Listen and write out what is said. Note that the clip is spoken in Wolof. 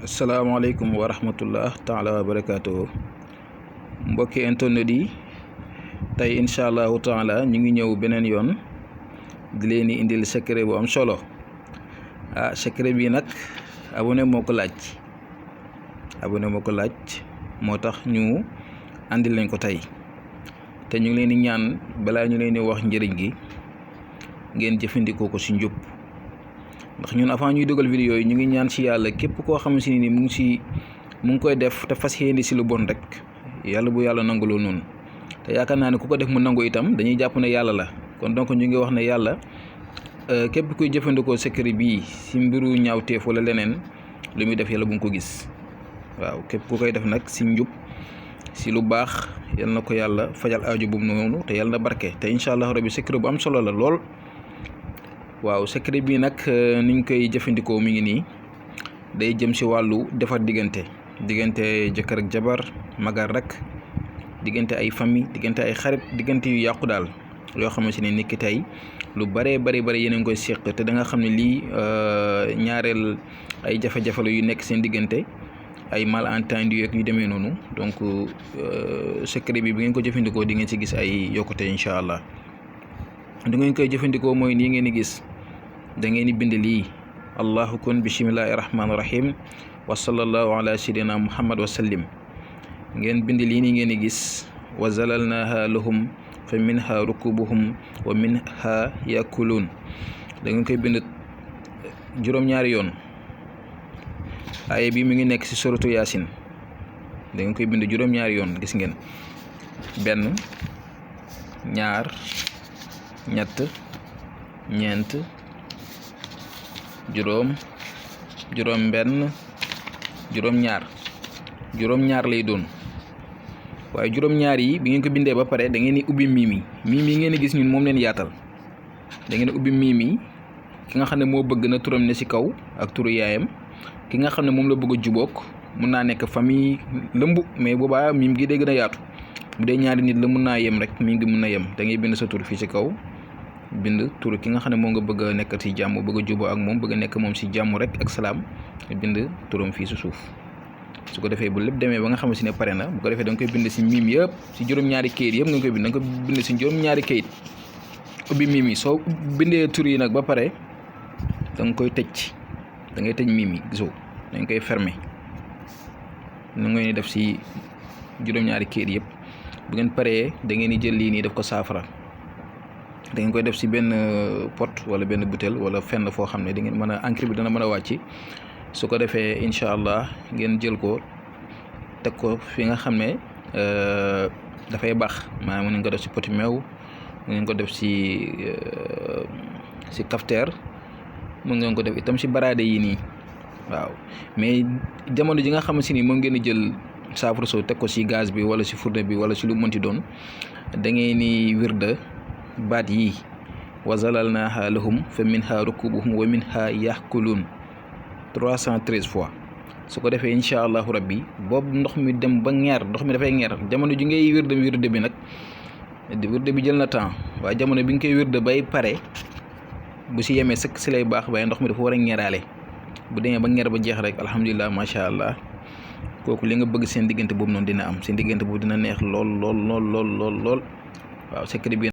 Assalamualaikum warahmatullah taala wabarakatuh. Mbokki internet yi tay inshallah taala ñu ngi ñëw benen yoon di leen indil secret bu am solo. Secret bi nak abonné moko laaj motax ñu andil leen ko tay te ñu ngi leen di ñaan bala ñu leen di wax njëriñ gi ngeen jëfëndiko ko ci njub, ndax ñun avant ñuy duggal vidéo yi ñu ngi ñaan ci yàlla képp koo xamante ni mu ngi koy def te fas yéene si lu bon rek yàlla bu yàlla nanguloo noonu te yaakaar naa ne ku ko def mu nangu itam dañuy jàpp ne yàlla la. Kon donc ñu ngi wax ne yàlla képp kuy jëfandikoo secret bii si mbiru ñaawteef wala leneen lu muy def yàlla bu nga ko gis. Waaw képp ku koy def nag si njub si lu baax yal na ko yàlla fajal aajo bu noonu te yàlla na barke te incha allah rabbi secret bu am solo la lool. Waaw secret bii nag niñ koy jëfandikoo mi ngi nii day jëm si wàllu defar diggante jëkkër ak jabar, magar rek, diggante ay famille, diggante ay xarit, diggante yu yàqu daal yoo xamante ne nit ki tey lu bari yéen a ngi koy seq te da nga xam ne lii ñaareel ay jafe-jafe la yu nekk seen diggante, ay malentendu yu demee noonu. Donc secret bi ngeen ko jëfandikoo di ngeen si gis ay yokkute incha allah. du ngeen koy jëfandikoo mooy nii ngeen di gis, da ngeen di bind lii allahu kun bismillahi rahmaani rahim wa sallallahu ala sayyidina muhammad wa sallim. Ngeen bind lii nii ngeen di gis wa zalalnaha lahum fa minha rukubuhum wa minha yakuluun. da ngeen koy bind juróom-ñaari yoon. aaya bi mi ngi nekk ci suratu yaasin. da ngeen koy bind juróom-ñaari yoon, gis ngeen, benn, ñaar, ñett, ñeent, juróom benn, juróom-ñaar lay doon. waaye juróom-ñaar yi bi ngeen ko bindee ba pare da ngeen di ubbi miim yi ngeen di gis ñun moom leen yaatal. da ngeen di ubbi miim yi, ki nga xam ne moo bëgg na turam ne ci kaw ak turu yaayam, ki nga xam ne moom la bëgg a jubook mun naa nekk famille lëmb, mais boobaa miim gi day gën a yaatu. bu dee ñaari nit la mun naa yem rek, miim gi mun na yem. da ngay bind sa tur fii ci kaw, bind tur ki nga xam ne moo nga bëgg a nekk ci jàmm, bëgg a juboo ak moom, bëgg a nekk moom ci jàmm rek ak salaam, bind turam fii ci suuf. su ko defee bu lépp demee ba nga xamante ne pare na, bu ko defee da nga koy bind ci miim yëpp, ci juróom-ñaari kayit yëpp nga koy bind. da nga ko bind ci juróom-ñaari kayit, ubbi miim yi. soo bindee tur yi nag ba pare da nga koy tëj, da ngay tëj miim yi, gisoo, da nga koy fermer. nu ngay def ci juróom-ñaari kayit yëpp. bu ngeen paree da ngeen di jël lii nii def ko saafara. da ngeen koy def ci benn pot wala benn butéel wala fenn foo xam ne da ngeen mën a encre bi dana mën a wàcc. su ko defee incha allah ngeen jël ko teg ko fi nga xam ne dafay baax. maanaam mën ngeen ko def ci poti meew, mën ngeen ko def ci cafetière, mën ngeen ko def itam ci baraade yi nii. waaw mais jamono ji nga xamante ni moom ngeen di jël saafara soo teg ko ci gaz bi wala ci fourne bi wala ci lu mënti doon, da ngeen ni wirda baat yi wa zalalnaha lahum fa minha rukubuhum wa minha yakuluun 313 fois. su ko defee incha allahu rabbi boobu ndox mi dem ba ngeer, ndox mi dafay ngeer. jamono ji ngay wirde bi nag, wirde bi jël na temps, waaye jamono bi nga koy wirde bay pare bu ci yemee sëkk ci lay baax, waaye ndox mi dafa war a ngeeraale. bu demee ba ngeer ba jeex rek alhamdulilah macha allah, kooku li nga bëgg seen diggante boobu noonu dina am. seen diggante boobu dina neex lool. waaw secret bi